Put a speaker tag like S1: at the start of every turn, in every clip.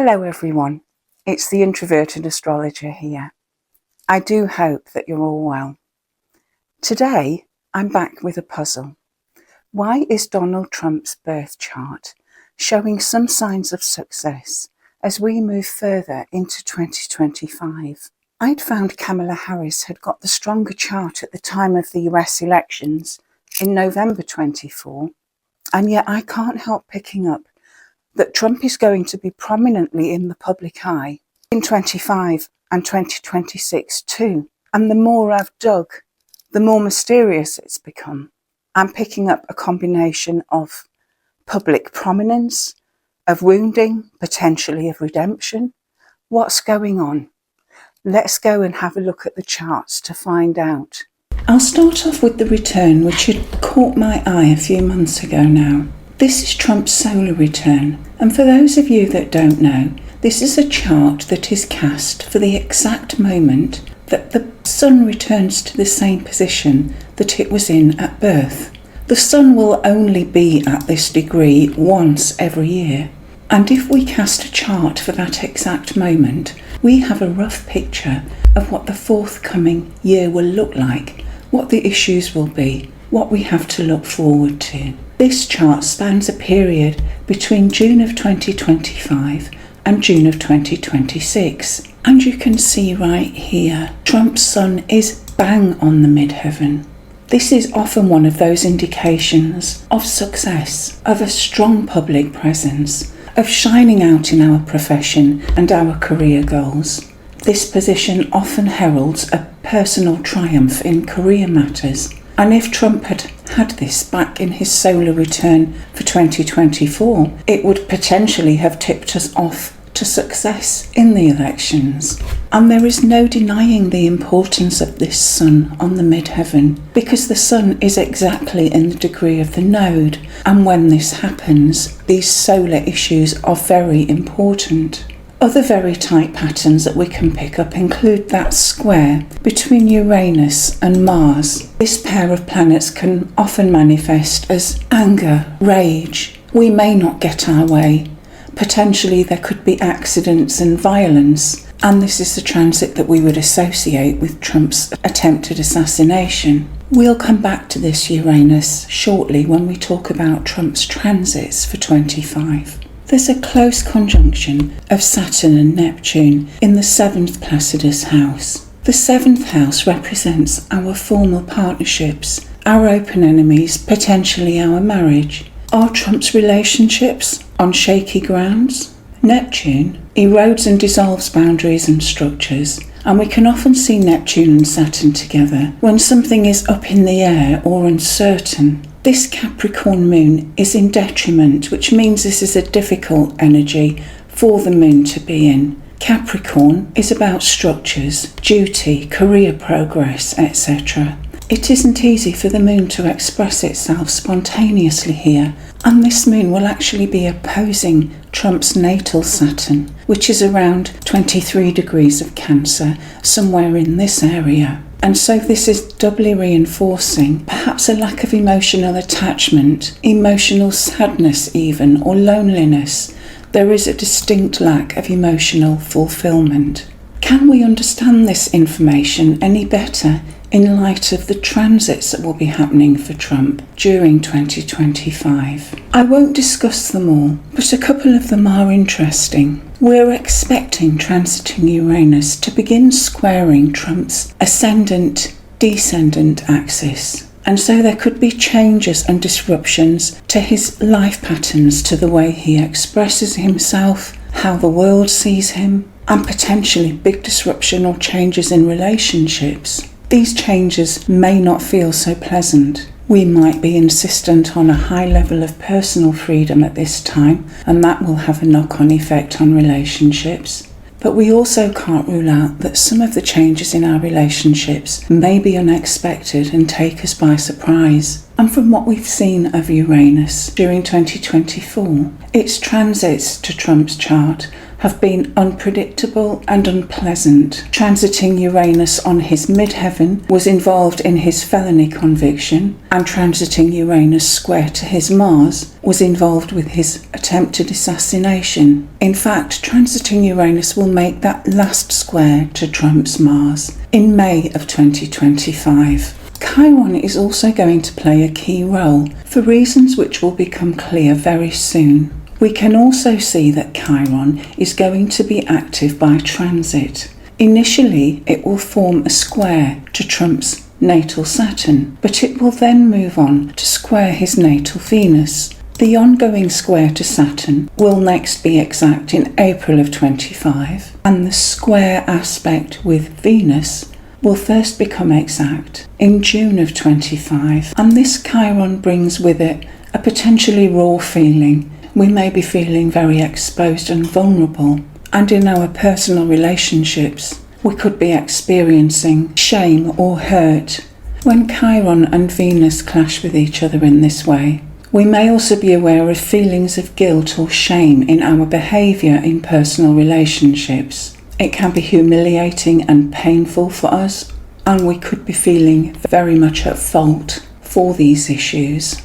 S1: Hello everyone, it's the introverted astrologer here. I do hope that you're all well. Today I'm back with a puzzle. Why is Donald Trump's birth chart showing some signs of success as we move further into 2025? I'd found Kamala Harris had got the stronger chart at the time of the US elections in November 24, and yet I can't help picking up that Trump is going to be prominently in the public eye in 25 and 2026 too. And the more I've dug, the more mysterious it's become. I'm picking up a combination of public prominence, of wounding, potentially of redemption. What's going on? Let's go and have a look at the charts to find out. I'll start off with the return, which had caught my eye a few months ago now. This is Trump's solar return, and for those of you that don't know, this is a chart that is cast for the exact moment that the sun returns to the same position that it was in at birth. The sun will only be at this degree once every year, and if we cast a chart for that exact moment, we have a rough picture of what the forthcoming year will look like, what the issues will be, what we have to look forward to. This chart spans a period between June of 2025 and June of 2026. And you can see right here, Trump's sun is bang on the midheaven. This is often one of those indications of success, of a strong public presence, of shining out in our profession and our career goals. This position often heralds a personal triumph in career matters. And if Trump had this back in his solar return for 2024, it would potentially have tipped us off to success in the elections. And there is no denying the importance of this sun on the midheaven, because the sun is exactly in the degree of the node. And when this happens, these solar issues are very important. Other very tight patterns that we can pick up include that square between Uranus and Mars. This pair of planets can often manifest as anger, rage. We may not get our way. Potentially there could be accidents and violence, and this is the transit that we would associate with Trump's attempted assassination. We'll come back to this Uranus shortly when we talk about Trump's transits for 25. There's a close conjunction of Saturn and Neptune in the 7th Placidus house. The 7th house represents our formal partnerships, our open enemies, potentially our marriage. Are Trump's relationships on shaky grounds? Neptune erodes and dissolves boundaries and structures, and we can often see Neptune and Saturn together when something is up in the air or uncertain. This Capricorn moon is in detriment, which means this is a difficult energy for the moon to be in. Capricorn is about structures, duty, career progress, etc. It isn't easy for the moon to express itself spontaneously here, and this moon will actually be opposing Trump's natal Saturn, which is around 23 degrees of Cancer, somewhere in this area. And so this is doubly reinforcing perhaps a lack of emotional attachment, emotional sadness even, or loneliness. There is a distinct lack of emotional fulfillment. Can we understand this information any better in light of the transits that will be happening for Trump during 2025? I won't discuss them all, but a couple of them are interesting. We're expecting transiting Uranus to begin squaring Trump's ascendant-descendant axis. And so there could be changes and disruptions to his life patterns, to the way he expresses himself, how the world sees him, and potentially big disruption or changes in relationships. These changes may not feel so pleasant. We might be insistent on a high level of personal freedom at this time, and that will have a knock-on effect on relationships. But we also can't rule out that some of the changes in our relationships may be unexpected and take us by surprise. And from what we've seen of Uranus during 2024, its transits to Trump's chart have been unpredictable and unpleasant. Transiting Uranus on his midheaven was involved in his felony conviction, and transiting Uranus square to his Mars was involved with his attempted assassination. In fact, transiting Uranus will make that last square to Trump's Mars in May of 2025. Chiron is also going to play a key role for reasons which will become clear very soon. We can also see that Chiron is going to be active by transit. Initially, it will form a square to Trump's natal Saturn, but it will then move on to square his natal Venus. The ongoing square to Saturn will next be exact in April of 25, and the square aspect with Venus will first become exact in June of 25, and this Chiron brings with it a potentially raw feeling. We may be feeling very exposed and vulnerable, and in our personal relationships we could be experiencing shame or hurt. When Chiron and Venus clash with each other in this way, we may also be aware of feelings of guilt or shame in our behaviour in personal relationships. It can be humiliating and painful for us, and we could be feeling very much at fault for these issues.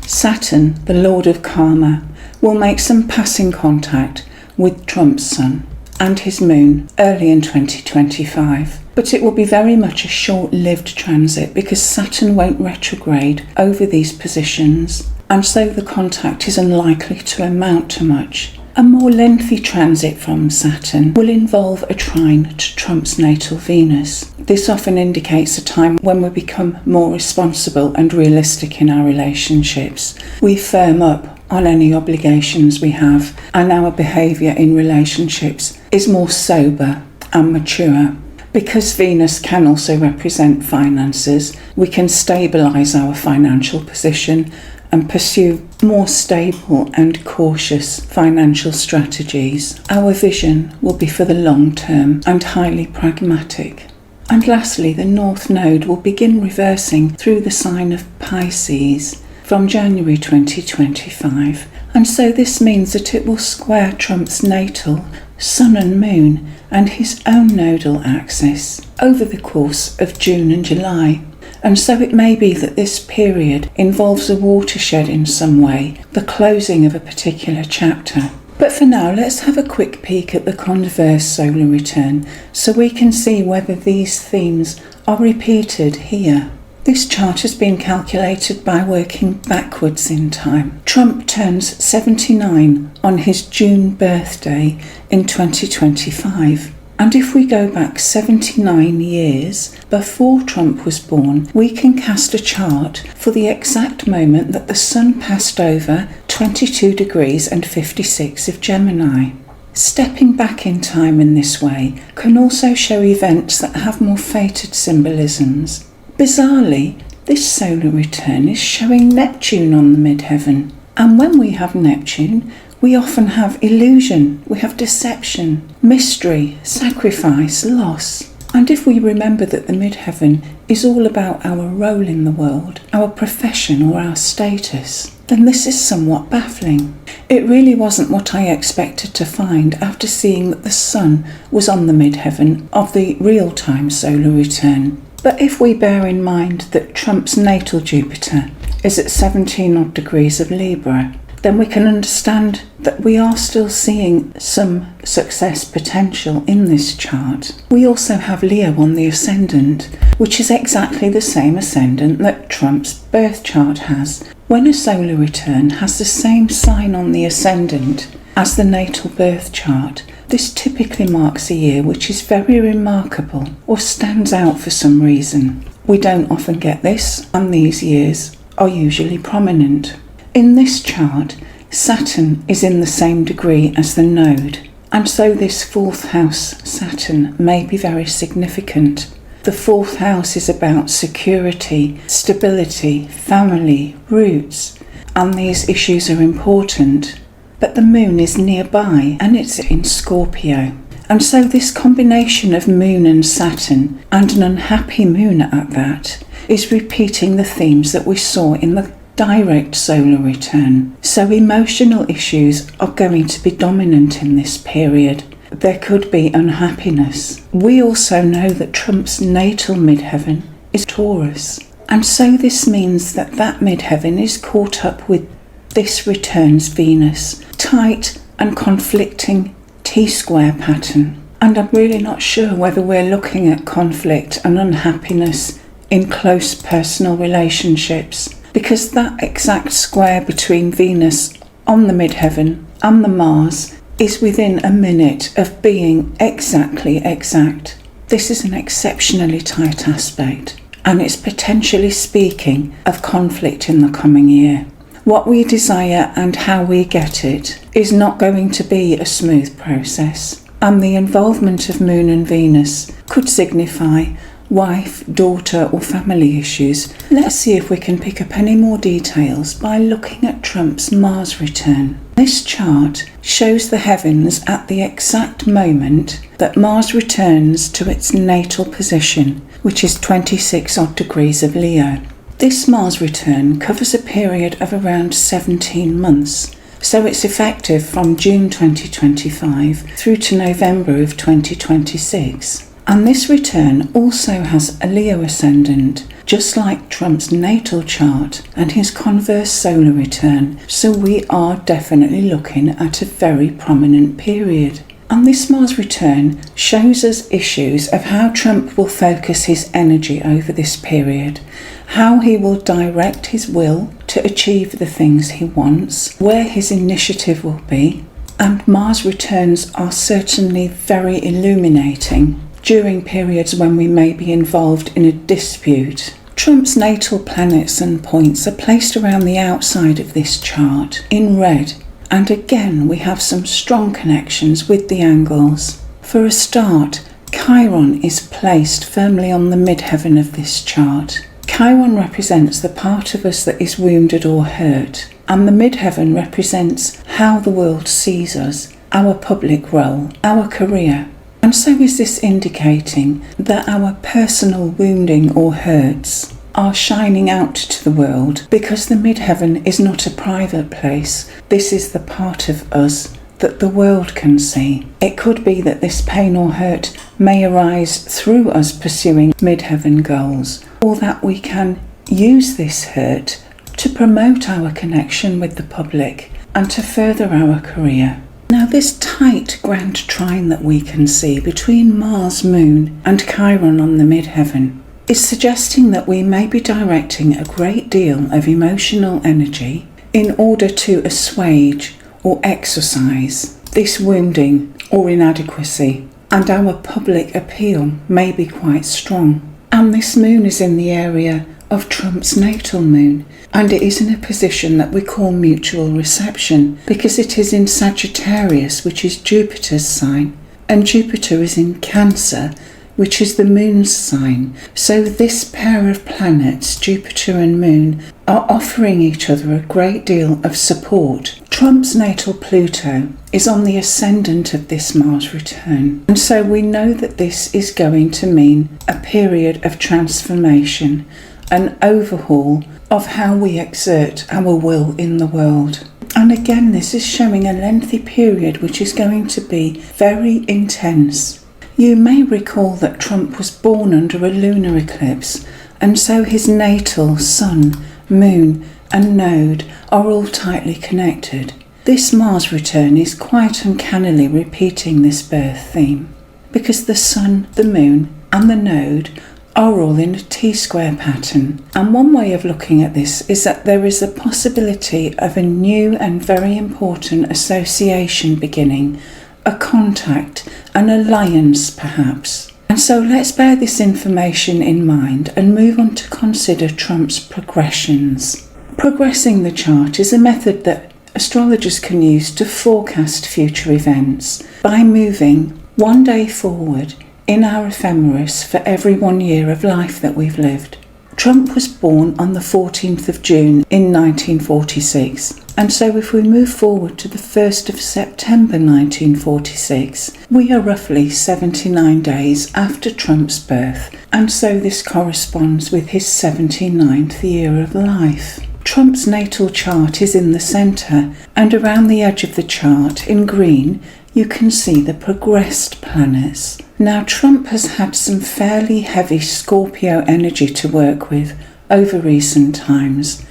S1: Saturn, the Lord of Karma, will make some passing contact with Trump's Sun and his Moon early in 2025. But it will be very much a short-lived transit because Saturn won't retrograde over these positions, and so the contact is unlikely to amount to much. A more lengthy transit from Saturn will involve a trine to Trump's natal Venus. This often indicates a time when we become more responsible and realistic in our relationships. We firm up on any obligations we have, and our behaviour in relationships is more sober and mature. Because Venus can also represent finances, we can stabilise our financial position and pursue more stable and cautious financial strategies. Our vision will be for the long term and highly pragmatic. And lastly, the North Node will begin reversing through the sign of Pisces from January 2025, and so this means that it will square Trump's natal Sun and Moon and his own nodal axis over the course of June and July. And so it may be that this period involves a watershed in some way, the closing of a particular chapter. But for now, let's have a quick peek at the Converse solar return so we can see whether these themes are repeated here. This chart has been calculated by working backwards in time. Trump turns 79 on his June birthday in 2025. And if we go back 79 years before Trump was born, we can cast a chart for the exact moment that the Sun passed over 22 degrees and 56 of Gemini. Stepping back in time in this way can also show events that have more fated symbolisms. Bizarrely, this solar return is showing Neptune on the midheaven. And when we have Neptune, we often have illusion, we have deception, mystery, sacrifice, loss. And if we remember that the midheaven is all about our role in the world, our profession or our status, then this is somewhat baffling. It really wasn't what I expected to find after seeing that the Sun was on the midheaven of the real-time solar return. But if we bear in mind that Trump's natal Jupiter is at 17 odd degrees of Libra, then we can understand that we are still seeing some success potential in this chart. We also have Leo on the ascendant, which is exactly the same ascendant that Trump's birth chart has. When a solar return has the same sign on the ascendant as the natal birth chart, this typically marks a year which is very remarkable or stands out for some reason. We don't often get this, and these years are usually prominent. In this chart, Saturn is in the same degree as the node, and so this fourth house Saturn may be very significant. The fourth house is about security, stability, family, roots, and these issues are important. But the moon is nearby and it's in Scorpio. And so this combination of moon and Saturn, and an unhappy moon at that, is repeating the themes that we saw in the direct solar return. So emotional issues are going to be dominant in this period. There could be unhappiness. We also know that Trump's natal midheaven is Taurus. And so this means that midheaven is caught up with this return's Venus, tight and conflicting T-square pattern. And I'm really not sure whether we're looking at conflict and unhappiness in close personal relationships, because that exact square between Venus on the midheaven and the Mars is within a minute of being exactly exact. This is an exceptionally tight aspect, and it's potentially speaking of conflict in the coming year. What we desire and how we get it is not going to be a smooth process, and the involvement of Moon and Venus could signify wife, daughter or family issues. Let's see if we can pick up any more details by looking at Trump's Mars return. This chart shows the heavens at the exact moment that Mars returns to its natal position, which is 26 odd degrees of Leo. This Mars return covers a period of around 17 months, so it's effective from June 2025 through to November of 2026. And this return also has a Leo ascendant, just like Trump's natal chart and his Converse solar return, so we are definitely looking at a very prominent period. And this Mars return shows us issues of how Trump will focus his energy over this period, how he will direct his will to achieve the things he wants, where his initiative will be. And Mars returns are certainly very illuminating during periods when we may be involved in a dispute. Trump's natal planets and points are placed around the outside of this chart in red, and again we have some strong connections with the angles. For a start, Chiron is placed firmly on the midheaven of this chart. Chiron represents the part of us that is wounded or hurt, and the midheaven represents how the world sees us, our public role, our career. And so is this indicating that our personal wounding or hurts are shining out to the world, because the midheaven is not a private place. This is the part of us that the world can see. It could be that this pain or hurt may arise through us pursuing midheaven goals, or that we can use this hurt to promote our connection with the public and to further our career. Now, this tight grand trine that we can see between Mars, Moon and Chiron on the midheaven is suggesting that we may be directing a great deal of emotional energy in order to assuage or exorcise this wounding or inadequacy, and our public appeal may be quite strong. And this moon is in the area of Trump's natal moon, and it is in a position that we call mutual reception, because it is in Sagittarius, which is Jupiter's sign, and Jupiter is in Cancer, which is the moon's sign. So this pair of planets, Jupiter and Moon, are offering each other a great deal of support. Trump's natal Pluto is on the ascendant of this Mars return, and so we know that this is going to mean a period of transformation, an overhaul of how we exert our will in the world. And again, this is showing a lengthy period which is going to be very intense. You may recall that Trump was born under a lunar eclipse, and so his natal Sun, Moon and Node are all tightly connected. This Mars return is quite uncannily repeating this birth theme, because the Sun, the Moon and the Node are all in a T-square pattern. And one way of looking at this is that there is a possibility of a new and very important association beginning, a contact, an alliance perhaps. And so let's bear this information in mind and move on to consider Trump's progressions. Progressing the chart is a method that astrologers can use to forecast future events by moving one day forward in our ephemeris for every 1 year of life that we've lived. Trump was born on the 14th of June in 1946, and so if we move forward to the 1st of September 1946, we are roughly 79 days after Trump's birth, and so this corresponds with his 79th year of life. Trump's natal chart is in the centre, and around the edge of the chart in green you can see the progressed planets. Now Trump has had some fairly heavy Scorpio energy to work with over recent times.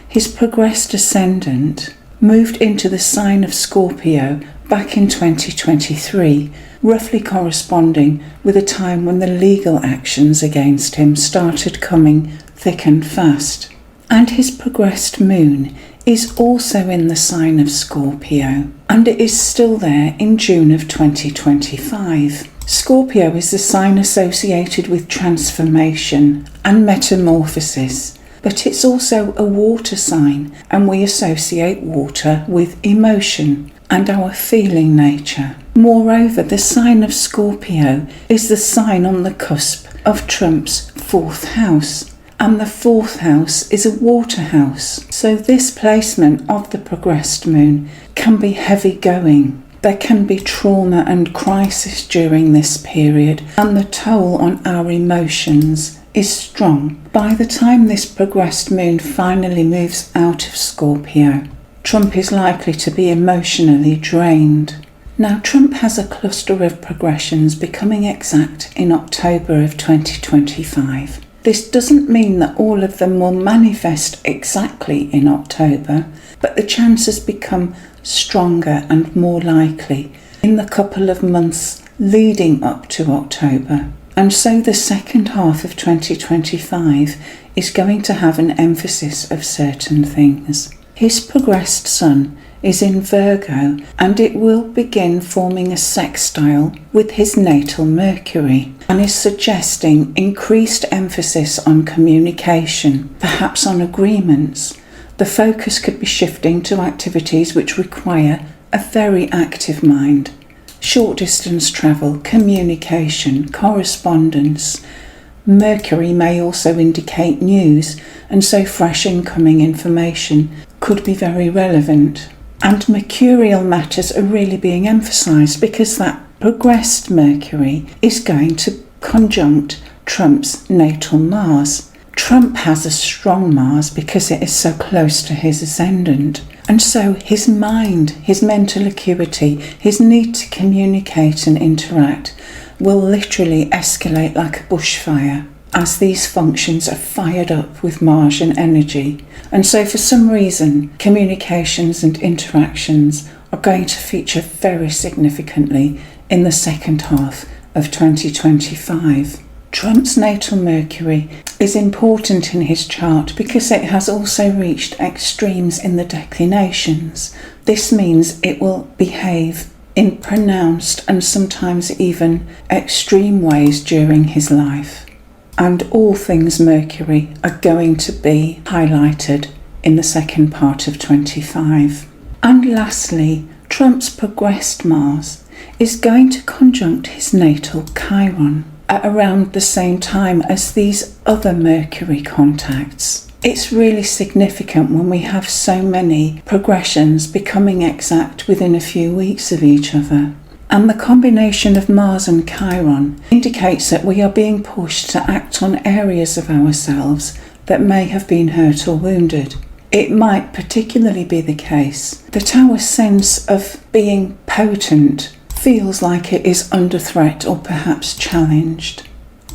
S1: His progressed ascendant moved into the sign of Scorpio back in 2023, roughly corresponding with a time when the legal actions against him started coming thick and fast. And his progressed moon is also in the sign of Scorpio, and it is still there in June of 2025. Scorpio is the sign associated with transformation and metamorphosis, but it's also a water sign, and we associate water with emotion and our feeling nature. Moreover, the sign of Scorpio is the sign on the cusp of Trump's 4th house. And the 4th house is a water house. So this placement of the progressed moon can be heavy going. There can be trauma and crisis during this period, and the toll on our emotions is strong. By the time this progressed moon finally moves out of Scorpio, Trump is likely to be emotionally drained. Now, Trump has a cluster of progressions becoming exact in October of 2025. This doesn't mean that all of them will manifest exactly in October, but the chances become stronger and more likely in the couple of months leading up to October. And so the second half of 2025 is going to have an emphasis of certain things. His progressed sun is in Virgo, and it will begin forming a sextile with his natal Mercury, and is suggesting increased emphasis on communication, perhaps on agreements. The focus could be shifting to activities which require a very active mind. Short distance travel, communication, correspondence. Mercury may also indicate news, and so fresh incoming information could be very relevant. And mercurial matters are really being emphasised because that progressed Mercury is going to conjunct Trump's natal Mars. Trump has a strong Mars because it is so close to his ascendant. And so his mind, his mental acuity, his need to communicate and interact will literally escalate like a bushfire as these functions are fired up with Martian energy. And so for some reason, communications and interactions are going to feature very significantly in the second half of 2025. Trump's natal Mercury is important in his chart because it has also reached extremes in the declinations. This means it will behave in pronounced and sometimes even extreme ways during his life. And all things Mercury are going to be highlighted in the second part of 25. And lastly, Trump's progressed Mars is going to conjunct his natal Chiron at around the same time as these other Mercury contacts. It's really significant when we have so many progressions becoming exact within a few weeks of each other. And the combination of Mars and Chiron indicates that we are being pushed to act on areas of ourselves that may have been hurt or wounded. It might particularly be the case that our sense of being potent feels like it is under threat or perhaps challenged.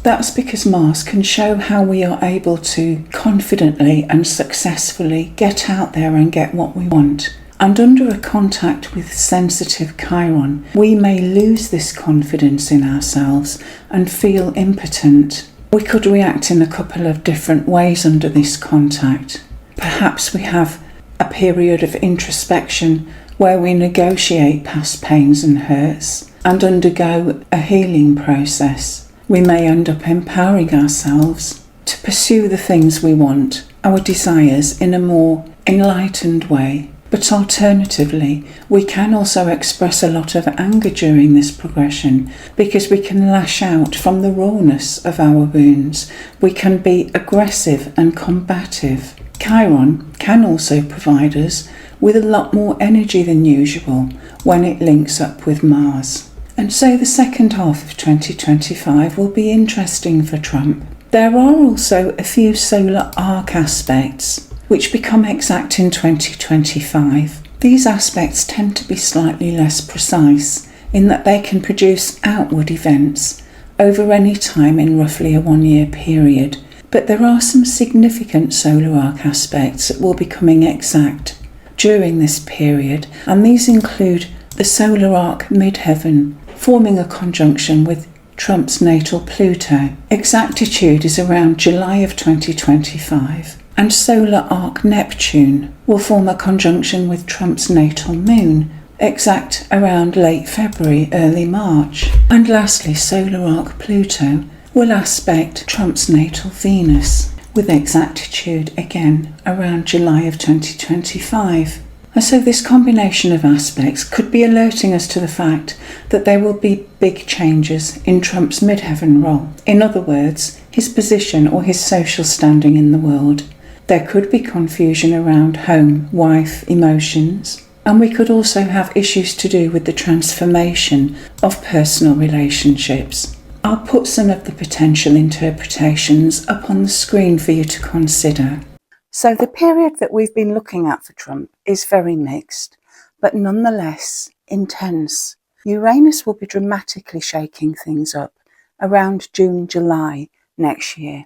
S1: That's because Mars can show how we are able to confidently and successfully get out there and get what we want. And under a contact with sensitive Chiron, we may lose this confidence in ourselves and feel impotent. We could react in a couple of different ways under this contact. Perhaps we have a period of introspection where we negotiate past pains and hurts and undergo a healing process. We may end up empowering ourselves to pursue the things we want, our desires, in a more enlightened way. But alternatively, we can also express a lot of anger during this progression because we can lash out from the rawness of our wounds. We can be aggressive and combative. Chiron can also provide us with a lot more energy than usual when it links up with Mars. And so the second half of 2025 will be interesting for Trump. There are also a few solar arc aspects which become exact in 2025. These aspects tend to be slightly less precise in that they can produce outward events over any time in roughly a 1-year period, but there are some significant solar arc aspects that will be coming exact during this period, and these include the solar arc midheaven forming a conjunction with Trump's natal Pluto. Exactitude is around July of 2025, and solar arc Neptune will form a conjunction with Trump's natal moon, exact around late February, early March. And lastly, solar arc Pluto will aspect Trump's natal Venus, with exactitude again around July of 2025. And so this combination of aspects could be alerting us to the fact that there will be big changes in Trump's midheaven role. In other words, his position or his social standing in the world. There could be confusion around home, wife, emotions, and we could also have issues to do with the transformation of personal relationships. I'll put some of the potential interpretations up on the screen for you to consider. So the period that we've been looking at for Trump is very mixed, but nonetheless intense. Uranus will be dramatically shaking things up around June, July next year.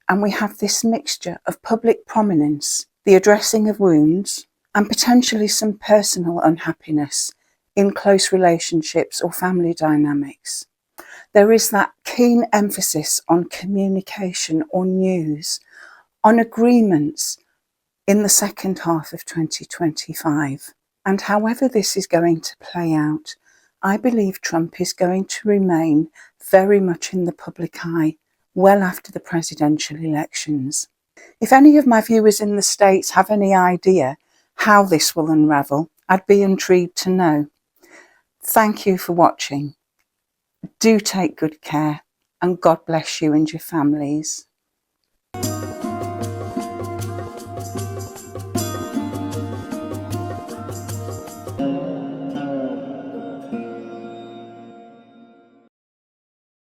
S1: And we have this mixture of public prominence, the addressing of wounds, and potentially some personal unhappiness in close relationships or family dynamics. There is that keen emphasis on communication or news, on agreements in the second half of 2025. And however this is going to play out, I believe Trump is going to remain very much in the public eye well after the presidential elections. If any of my viewers in the States have any idea how this will unravel, I'd be intrigued to know. Thank you for watching. Do take good care, and God bless you and your families.